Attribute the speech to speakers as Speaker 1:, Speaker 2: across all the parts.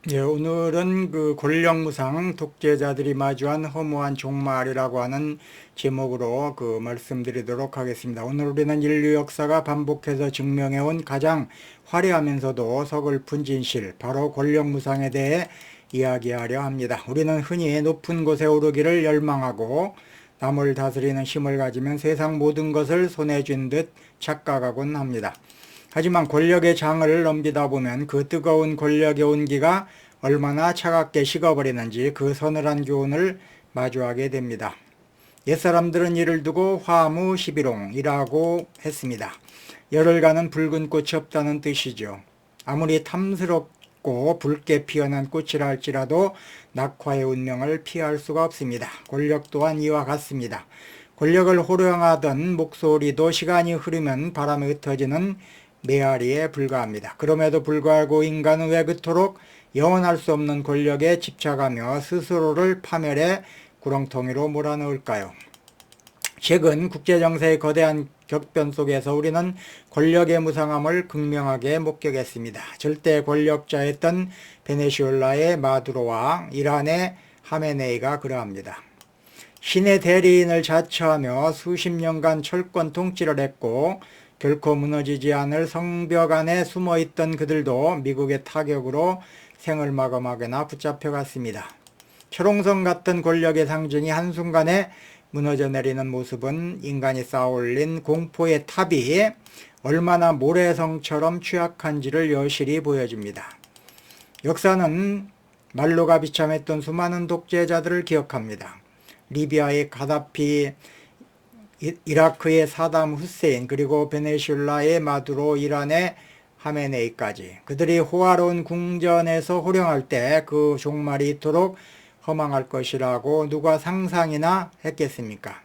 Speaker 1: 예, 오늘은 그 권력무상 독재자들이 마주한 허무한 종말이라고 하는 제목으로 말씀드리도록 하겠습니다. 오늘 우리는 인류 역사가 반복해서 증명해온 가장 화려하면서도 서글픈 진실, 바로 권력무상에 대해 이야기하려 합니다. 우리는 흔히 높은 곳에 오르기를 열망하고 남을 다스리는 힘을 가지면 세상 모든 것을 손에 쥔 듯 착각하곤 합니다. 하지만 권력의 장을 넘기다 보면 그 뜨거운 권력의 온기가 얼마나 차갑게 식어버리는지 그 서늘한 교훈을 마주하게 됩니다. 옛사람들은 이를 두고 화무시비롱이라고 했습니다. 열을 가는 붉은 꽃이 없다는 뜻이죠. 아무리 탐스럽고 붉게 피어난 꽃이라 할지라도 낙화의 운명을 피할 수가 없습니다. 권력 또한 이와 같습니다. 권력을 호령하던 목소리도 시간이 흐르면 바람에 흩어지는 메아리에 불과합니다. 그럼에도 불구하고 인간은 왜 그토록 영원할 수 없는 권력에 집착하며 스스로를 파멸해 구렁텅이로 몰아넣을까요? 최근 국제정세의 거대한 격변 속에서 우리는 권력의 무상함을 극명하게 목격했습니다. 절대 권력자였던 베네수엘라의 마두로와 이란의 하메네이가 그러합니다. 신의 대리인을 자처하며 수십 년간 철권 통치를 했고 결코 무너지지 않을 성벽 안에 숨어있던 그들도 미국의 타격으로 생을 마감하거나 붙잡혀갔습니다. 철옹성 같은 권력의 상징이 한순간에 무너져 내리는 모습은 인간이 쌓아올린 공포의 탑이 얼마나 모래성처럼 취약한지를 여실히 보여줍니다. 역사는 말로가 비참했던 수많은 독재자들을 기억합니다. 리비아의 가다피, 이라크의 사담 후세인, 그리고 베네수엘라의 마두로, 이란의 하메네이까지 그들이 호화로운 궁전에서 호령할 때 그 종말이 이토록 허망할 것이라고 누가 상상이나 했겠습니까?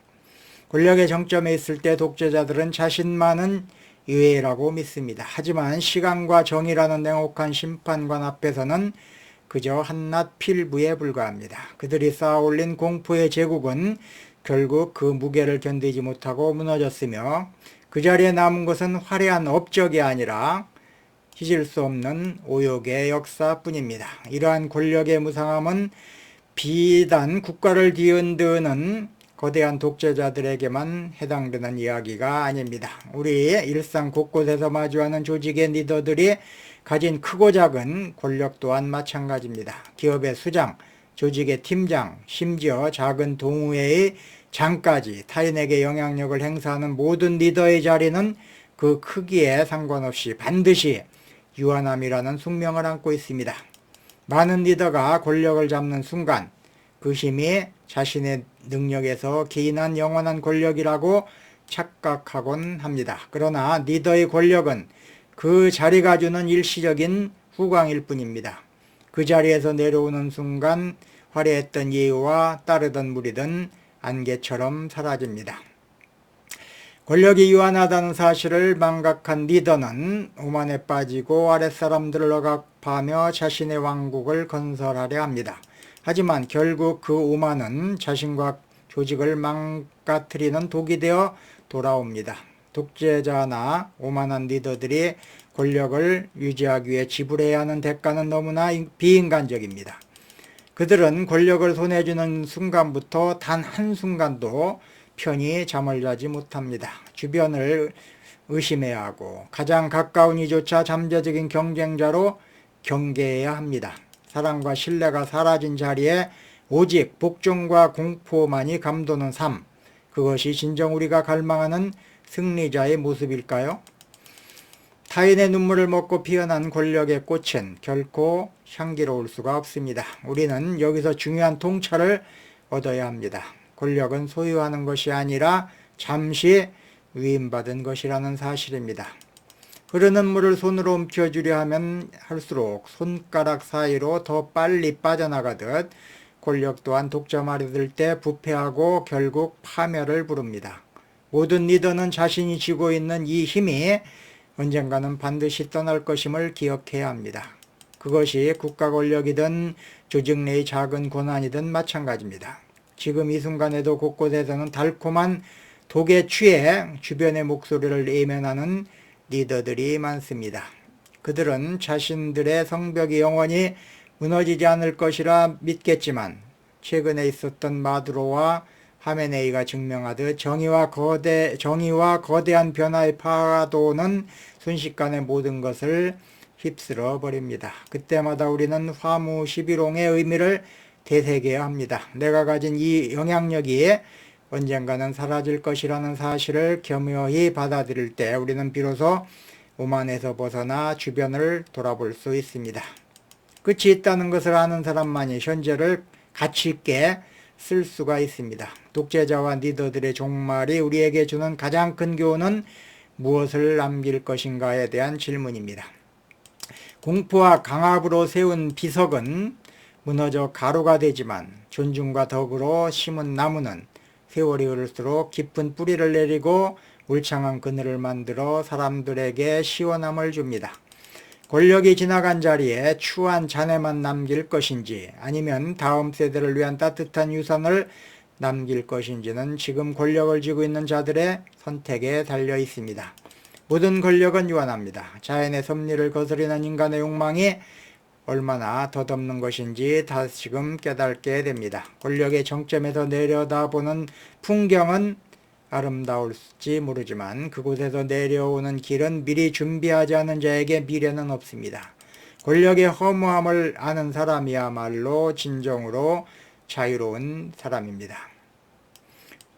Speaker 1: 권력의 정점에 있을 때 독재자들은 자신만은 유해라고 믿습니다. 하지만 시간과 정의라는 냉혹한 심판관 앞에서는 그저 한낱 필부에 불과합니다. 그들이 쌓아올린 공포의 제국은 결국 그 무게를 견디지 못하고 무너졌으며 그 자리에 남은 것은 화려한 업적이 아니라 잊을 수 없는 오욕의 역사뿐입니다. 이러한 권력의 무상함은 비단 국가를 뒤흔드는 거대한 독재자들에게만 해당되는 이야기가 아닙니다. 우리 일상 곳곳에서 마주하는 조직의 리더들이 가진 크고 작은 권력 또한 마찬가지입니다. 기업의 수장, 조직의 팀장, 심지어 작은 동호회의 장까지 타인에게 영향력을 행사하는 모든 리더의 자리는 그 크기에 상관없이 반드시 유한함이라는 숙명을 안고 있습니다. 많은 리더가 권력을 잡는 순간 그 힘이 자신의 능력에서 기인한 영원한 권력이라고 착각하곤 합니다. 그러나 리더의 권력은 그 자리가 주는 일시적인 후광일 뿐입니다. 그 자리에서 내려오는 순간 화려했던 예우와 따르던 무리든 안개처럼 사라집니다. 권력이 유한하다는 사실을 망각한 리더는 오만에 빠지고 아랫사람들을 억압하며 자신의 왕국을 건설하려 합니다. 하지만 결국 그 오만은 자신과 조직을 망가뜨리는 독이 되어 돌아옵니다. 독재자나 오만한 리더들이 권력을 유지하기 위해 지불해야 하는 대가는 너무나 비인간적입니다. 그들은 권력을 손에 쥐는 순간부터 단 한순간도 편히 잠을 자지 못합니다. 주변을 의심해야 하고 가장 가까운 이조차 잠재적인 경쟁자로 경계해야 합니다. 사랑과 신뢰가 사라진 자리에 오직 복종과 공포만이 감도는 삶, 그것이 진정 우리가 갈망하는 승리자의 모습일까요? 타인의 눈물을 먹고 피어난 권력의 꽃은 결코 향기로울 수가 없습니다. 우리는 여기서 중요한 통찰을 얻어야 합니다. 권력은 소유하는 것이 아니라 잠시 위임받은 것이라는 사실입니다. 흐르는 물을 손으로 움켜쥐려 하면 할수록 손가락 사이로 더 빨리 빠져나가듯 권력 또한 독점하려 들 때 부패하고 결국 파멸을 부릅니다. 모든 리더는 자신이 쥐고 있는 이 힘이 언젠가는 반드시 떠날 것임을 기억해야 합니다. 그것이 국가 권력이든 조직 내의 작은 권한이든 마찬가지입니다. 지금 이 순간에도 곳곳에서는 달콤한 독에 취해 주변의 목소리를 외면하는 리더들이 많습니다. 그들은 자신들의 성벽이 영원히 무너지지 않을 것이라 믿겠지만 최근에 있었던 마두로와 하메네이가 증명하듯 정의와 거대한 변화의 파도는 순식간에 모든 것을 휩쓸어 버립니다. 그때마다 우리는 화무 11홍의 의미를 되새겨야 합니다. 내가 가진 이 영향력이 언젠가는 사라질 것이라는 사실을 겸허히 받아들일 때 우리는 비로소 오만에서 벗어나 주변을 돌아볼 수 있습니다. 끝이 있다는 것을 아는 사람만이 현재를 가치 있게 쓸 수가 있습니다. 독재자와 리더들의 종말이 우리에게 주는 가장 큰 교훈은 무엇을 남길 것인가에 대한 질문입니다. 공포와 강압으로 세운 비석은 무너져 가루가 되지만 존중과 덕으로 심은 나무는 세월이 흐를수록 깊은 뿌리를 내리고 울창한 그늘을 만들어 사람들에게 시원함을 줍니다. 권력이 지나간 자리에 추한 잔해만 남길 것인지 아니면 다음 세대를 위한 따뜻한 유산을 남길 것인지는 지금 권력을 쥐고 있는 자들의 선택에 달려 있습니다. 모든 권력은 유한합니다. 자연의 섭리를 거스르는 인간의 욕망이 얼마나 덧없는 것인지 다시금 깨닫게 됩니다. 권력의 정점에서 내려다보는 풍경은 아름다울지 모르지만 그곳에서 내려오는 길은 미리 준비하지 않은 자에게 미래는 없습니다. 권력의 허무함을 아는 사람이야말로 진정으로 자유로운 사람입니다.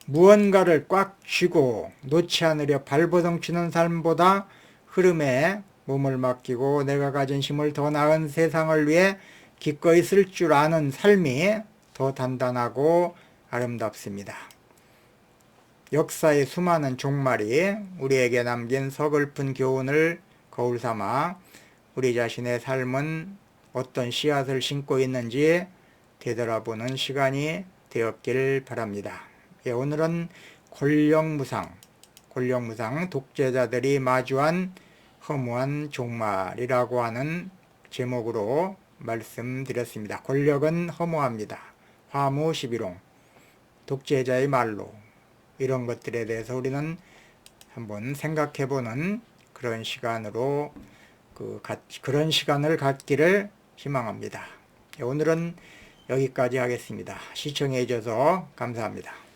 Speaker 1: 무언가를 꽉 쥐고 놓지 않으려 발버둥치는 삶보다 흐름에 몸을 맡기고 내가 가진 힘을 더 나은 세상을 위해 기꺼이 쓸 줄 아는 삶이 더 단단하고 아름답습니다. 역사의 수많은 종말이 우리에게 남긴 서글픈 교훈을 거울 삼아 우리 자신의 삶은 어떤 씨앗을 심고 있는지 되돌아보는 시간이 되었길 바랍니다. 오늘은 권력무상 독재자들이 마주한 허무한 종말이라고 하는 제목으로 말씀드렸습니다. 권력은 허무합니다. 화무 11홍, 독재자의 말로 이런 것들에 대해서 우리는 한번 생각해보는 그런 시간으로 그런 시간을 갖기를 희망합니다. 오늘은 여기까지 하겠습니다. 시청해 주셔서 감사합니다.